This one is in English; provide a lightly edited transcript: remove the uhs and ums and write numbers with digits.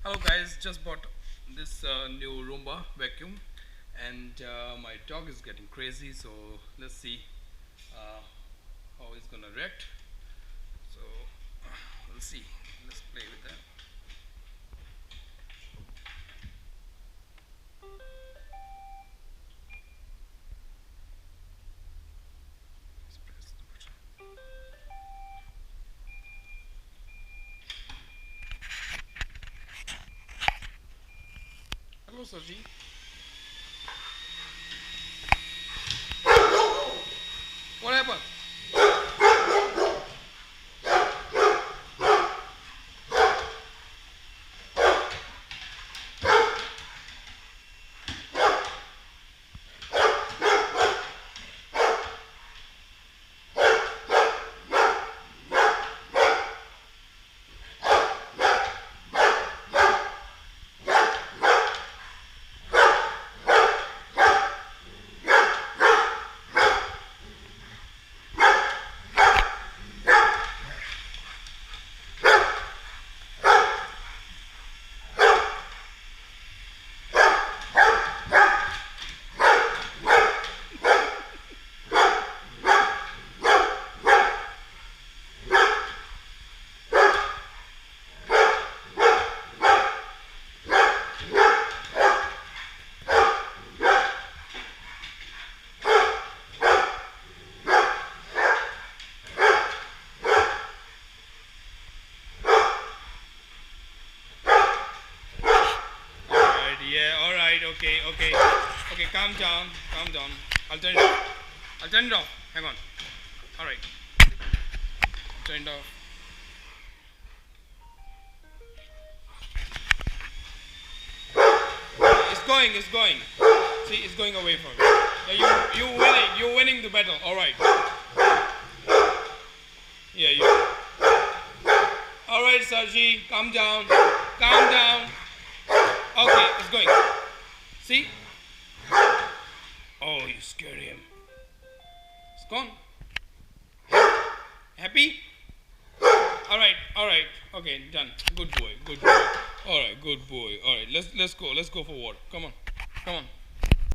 Hello guys, just bought this new Roomba vacuum and my dog is getting crazy, so let's see uh, how he's gonna react. So we'll see. Let's play with that. Let's press the button. Hello SirJi. What happened? Yeah, alright, okay, calm down, calm down. I'll turn it off. I'll turn it off. Hang on. Alright. Turn it off. It's going. See, it's going away from me. Yeah, you're winning the battle. Alright. Yeah, you. Alright, SirJi, calm down. Calm down. Okay, it's going. See? Oh, you scared him. It's gone. Happy? Alright. Okay, done. Good boy. Alright, good boy. Alright, let's go for water. Come on.